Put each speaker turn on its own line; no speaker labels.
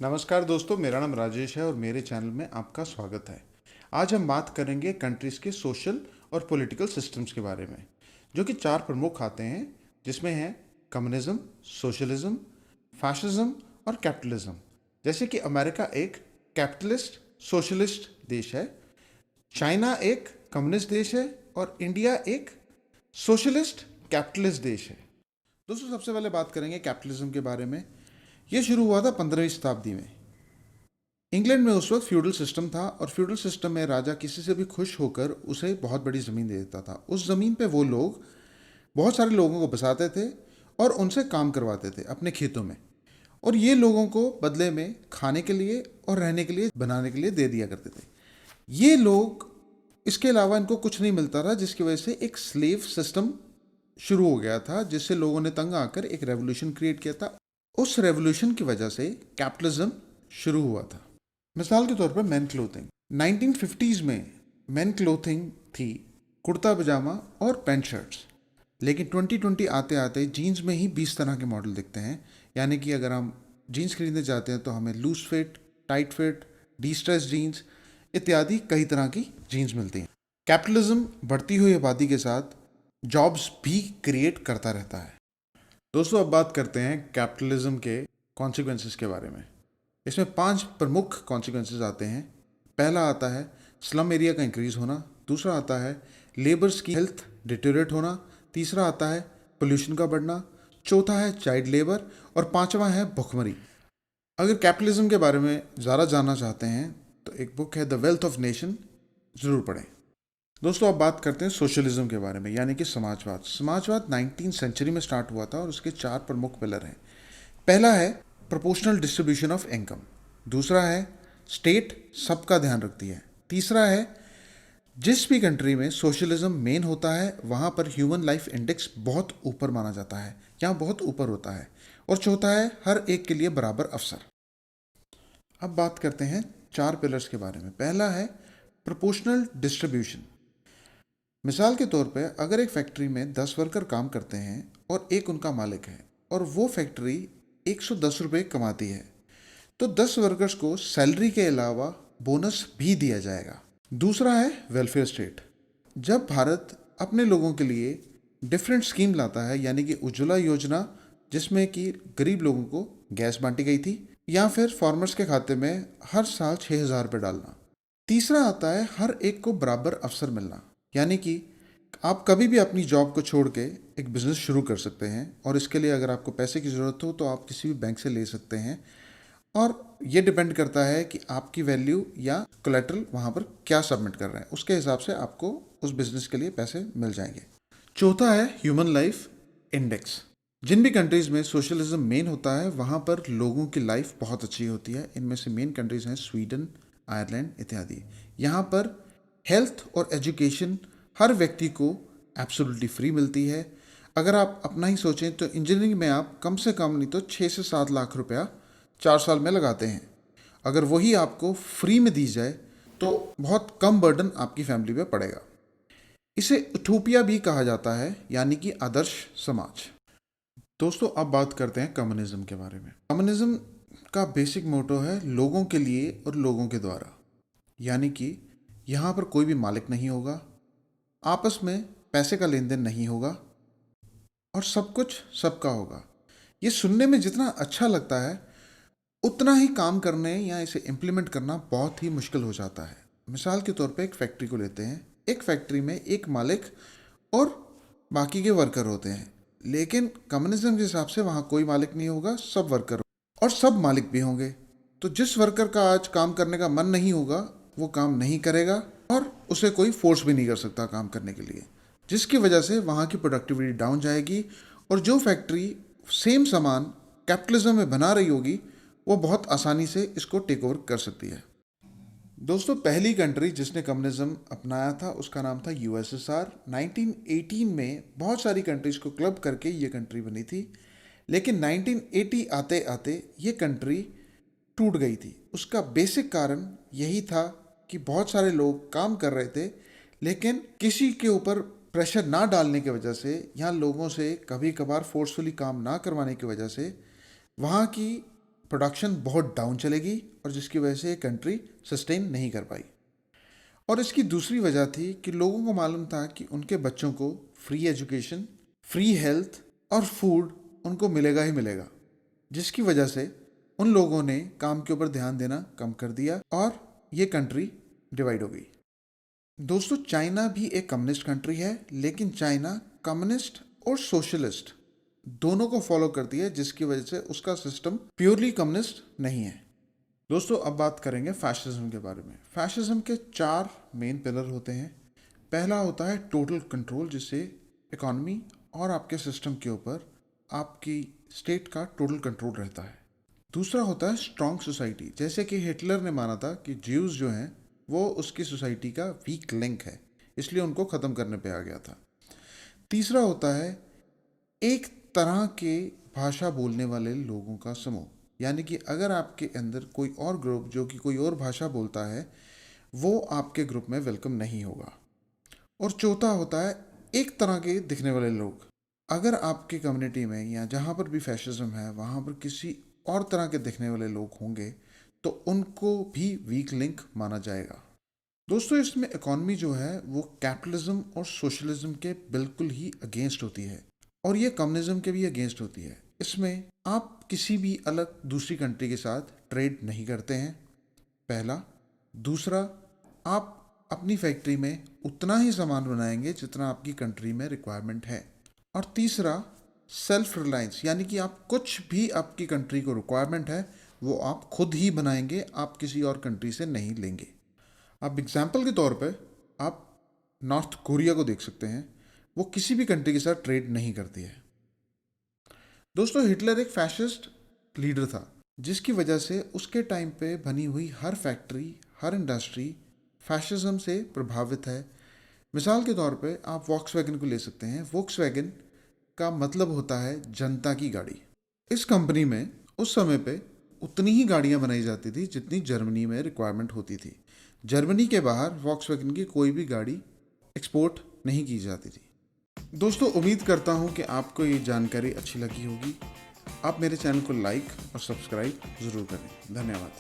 नमस्कार दोस्तों, मेरा नाम राजेश है और मेरे चैनल में आपका स्वागत है। आज हम बात करेंगे कंट्रीज़ के सोशल और पॉलिटिकल सिस्टम्स के बारे में, जो कि चार प्रमुख आते हैं, जिसमें है कम्युनिज्म, सोशलिज्म, फैशिज्म और कैपिटलिज्म। जैसे कि अमेरिका एक कैपिटलिस्ट सोशलिस्ट देश है, चाइना एक कम्युनिस्ट देश है और इंडिया एक सोशलिस्ट कैपिटलिस्ट देश है। दोस्तों, सबसे पहले बात करेंगे कैपिटलिज्म के बारे में। यह शुरू हुआ था 15वीं शताब्दी में। इंग्लैंड में उस वक्त फ्यूडल सिस्टम था और फ्यूडल सिस्टम में राजा किसी से भी खुश होकर उसे बहुत बड़ी ज़मीन दे देता था। उस ज़मीन पे वो लोग बहुत सारे लोगों को बसाते थे और उनसे काम करवाते थे अपने खेतों में, और ये लोगों को बदले में खाने के लिए और रहने के लिए बनाने के लिए दे दिया करते थे। ये लोग, इसके अलावा इनको कुछ नहीं मिलता था, जिसकी वजह से एक स्लेव सिस्टम शुरू हो गया था, जिससे लोगों ने तंग आकर एक रेवोल्यूशन क्रिएट किया था। उस रेवोल्यूशन की वजह से कैपिटलिज्म शुरू हुआ था। मिसाल के तौर पर मैन क्लोथिंग। 1950s में मैन क्लोथिंग थी कुर्ता पजामा और पैंट शर्ट्स, लेकिन 2020 आते आते जीन्स में ही 20 तरह के मॉडल दिखते हैं। यानी कि अगर हम जीन्स खरीदने जाते हैं तो हमें loose fit, tight fit, distress jeans इत्यादि कई तरह की जीन्स मिलती हैं। कैपिटलिज्म बढ़ती हुई आबादी के साथ जॉब्स भी क्रिएट करता रहता है। दोस्तों, अब बात करते हैं कैपिटलिज्म के कॉन्सिक्वेंसेस के बारे में। इसमें 5 प्रमुख कॉन्सिक्वेंसेस आते हैं। पहला आता है स्लम एरिया का इंक्रीज होना, दूसरा आता है लेबर्स की हेल्थ डिटेरियोरेट होना, तीसरा आता है पोल्यूशन का बढ़ना, चौथा है चाइल्ड लेबर और पांचवा है भुखमरी। अगर कैपिटलिज्म के बारे में ज़्यादा जानना चाहते हैं तो एक बुक है द वेल्थ ऑफ नेशन, ज़रूर पढ़ें। दोस्तों, अब बात करते हैं सोशलिज्म के बारे में, यानी कि समाजवाद। समाजवाद 19th सेंचुरी में स्टार्ट हुआ था और उसके 4 प्रमुख पिलर हैं। पहला है प्रोपोर्शनल डिस्ट्रीब्यूशन ऑफ इनकम, दूसरा है स्टेट सबका ध्यान रखती है, तीसरा है जिस भी कंट्री में सोशलिज्म मेन होता है वहाँ पर ह्यूमन लाइफ इंडेक्स बहुत ऊपर माना जाता है, यहाँ बहुत ऊपर होता है, और चौथा है हर एक के लिए बराबर अवसर। अब बात करते हैं 4 पिलर्स के बारे में। पहला है प्रोपोर्शनल डिस्ट्रीब्यूशन। मिसाल के तौर पे अगर एक फैक्ट्री में 10 वर्कर काम करते हैं और एक उनका मालिक है और वो फैक्ट्री 110 रुपये कमाती है, तो 10 वर्कर्स को सैलरी के अलावा बोनस भी दिया जाएगा। दूसरा है वेलफेयर स्टेट। जब भारत अपने लोगों के लिए डिफरेंट स्कीम लाता है, यानी कि उज्ज्वला योजना जिसमें कि गरीब लोगों को गैस बांटी गई थी, या फिर फार्मर्स के खाते में हर साल 6,000 रुपये डालना। तीसरा आता है हर एक को बराबर अवसर मिलना, यानी कि आप कभी भी अपनी जॉब को छोड़ के एक बिज़नेस शुरू कर सकते हैं, और इसके लिए अगर आपको पैसे की ज़रूरत हो तो आप किसी भी बैंक से ले सकते हैं, और ये डिपेंड करता है कि आपकी वैल्यू या कोलेटरल वहाँ पर क्या सबमिट कर रहे हैं, उसके हिसाब से आपको उस बिज़नेस के लिए पैसे मिल जाएंगे। चौथा है ह्यूमन लाइफ इंडेक्स। जिन भी कंट्रीज़ में सोशलिज्म मेन होता है वहाँ पर लोगों की लाइफ बहुत अच्छी होती है। इनमें से मेन कंट्रीज़ हैं स्वीडन, आयरलैंड इत्यादि। यहाँ पर हेल्थ और एजुकेशन हर व्यक्ति को एब्सोल्युटली फ्री मिलती है। अगर आप अपना ही सोचें तो इंजीनियरिंग में आप कम से कम नहीं तो 6 से 7 लाख रुपया 4 साल में लगाते हैं। अगर वही आपको फ्री में दी जाए तो बहुत कम बर्डन आपकी फैमिली पे पड़ेगा। इसे यूटोपिया भी कहा जाता है, यानी कि आदर्श समाज। दोस्तों, अब बात करते हैं कम्युनिज्म के बारे में। कम्युनिज्म का बेसिक मोटो है लोगों के लिए और लोगों के द्वारा, यानी कि यहाँ पर कोई भी मालिक नहीं होगा, आपस में पैसे का लेन देन नहीं होगा और सब कुछ सबका होगा। ये सुनने में जितना अच्छा लगता है उतना ही काम करने या इसे इम्प्लीमेंट करना बहुत ही मुश्किल हो जाता है। मिसाल के तौर पे एक फैक्ट्री को लेते हैं। एक फैक्ट्री में एक मालिक और बाकी के वर्कर होते हैं, लेकिन कम्युनिज्म के हिसाब से वहाँ कोई मालिक नहीं होगा, सब वर्कर और सब मालिक भी होंगे। तो जिस वर्कर का आज काम करने का मन नहीं होगा वो काम नहीं करेगा और उसे कोई फोर्स भी नहीं कर सकता काम करने के लिए, जिसकी वजह से वहाँ की प्रोडक्टिविटी डाउन जाएगी और जो फैक्ट्री सेम सामान कैपिटलिज्म में बना रही होगी वो बहुत आसानी से इसको टेक ओवर कर सकती है। दोस्तों, पहली कंट्री जिसने कम्युनिज्म अपनाया था उसका नाम था यूएसएसआर। 1918 में बहुत सारी कंट्रीज को क्लब करके ये कंट्री बनी थी, लेकिन 1980 आते आते ये कंट्री टूट गई थी। उसका बेसिक कारण यही था कि बहुत सारे लोग काम कर रहे थे, लेकिन किसी के ऊपर प्रेशर ना डालने की वजह से, यहाँ लोगों से कभी कभार फोर्सफुली काम ना करवाने की वजह से वहाँ की प्रोडक्शन बहुत डाउन चलेगी और जिसकी वजह से ये कंट्री सस्टेन नहीं कर पाई। और इसकी दूसरी वजह थी कि लोगों को मालूम था कि उनके बच्चों को फ्री एजुकेशन, फ्री हेल्थ और फूड उनको मिलेगा ही मिलेगा, जिसकी वजह से उन लोगों ने काम के ऊपर ध्यान देना कम कर दिया और ये कंट्री डिवाइड हो गई। दोस्तों, चाइना भी एक कम्युनिस्ट कंट्री है, लेकिन चाइना कम्युनिस्ट और सोशलिस्ट दोनों को फॉलो करती है, जिसकी वजह से उसका सिस्टम प्योरली कम्युनिस्ट नहीं है। दोस्तों, अब बात करेंगे फैशिज्म के बारे में। फैशिज्म के 4 मेन पिलर होते हैं। पहला होता है टोटल कंट्रोल, जिससे इकोनॉमी और आपके सिस्टम के ऊपर आपकी स्टेट का टोटल कंट्रोल रहता है। दूसरा होता है स्ट्रॉन्ग सोसाइटी, जैसे कि हिटलर ने माना था कि ज्यूज जो हैं वो उसकी सोसाइटी का वीक लिंक है, इसलिए उनको ख़त्म करने पे आ गया था। तीसरा होता है एक तरह के भाषा बोलने वाले लोगों का समूह, यानी कि अगर आपके अंदर कोई और ग्रुप जो कि कोई और भाषा बोलता है वो आपके ग्रुप में वेलकम नहीं होगा। और चौथा होता है एक तरह के दिखने वाले लोग। अगर आपकी कम्युनिटी में या जहाँ पर भी फैशिज्म है वहाँ पर किसी और तरह के दिखने वाले लोग होंगे तो उनको भी वीक लिंक माना जाएगा। दोस्तों, इसमें इकॉनमी जो है वो कैपिटलिज्म और सोशलिज्म के बिल्कुल ही अगेंस्ट होती है और ये कम्युनिज्म के भी अगेंस्ट होती है। इसमें आप किसी भी अलग दूसरी कंट्री के साथ ट्रेड नहीं करते हैं, पहला। दूसरा, आप अपनी फैक्ट्री में उतना ही सामान बनाएंगे जितना आपकी कंट्री में रिक्वायरमेंट है। और तीसरा, सेल्फ रिलायंस, यानी कि आप कुछ भी आपकी कंट्री को रिक्वायरमेंट है वो आप खुद ही बनाएंगे, आप किसी और कंट्री से नहीं लेंगे। अब एग्जाम्पल के तौर पे आप नॉर्थ कोरिया को देख सकते हैं, वो किसी भी कंट्री के साथ ट्रेड नहीं करती है। दोस्तों, हिटलर एक फैशिस्ट लीडर था, जिसकी वजह से उसके टाइम पे बनी हुई हर फैक्ट्री, हर इंडस्ट्री फैशिज्म से प्रभावित है। मिसाल के तौर पे आप वॉक्सवैगन को ले सकते हैं। वॉक्सवैगन का मतलब होता है जनता की गाड़ी। इस कंपनी में उस समय पे उतनी ही गाड़ियां बनाई जाती थी जितनी जर्मनी में रिक्वायरमेंट होती थी। जर्मनी के बाहर वॉक्सवैगन की कोई भी गाड़ी एक्सपोर्ट नहीं की जाती थी। दोस्तों, उम्मीद करता हूँ कि आपको ये जानकारी अच्छी लगी होगी। आप मेरे चैनल को लाइक और सब्सक्राइब ज़रूर करें। धन्यवाद।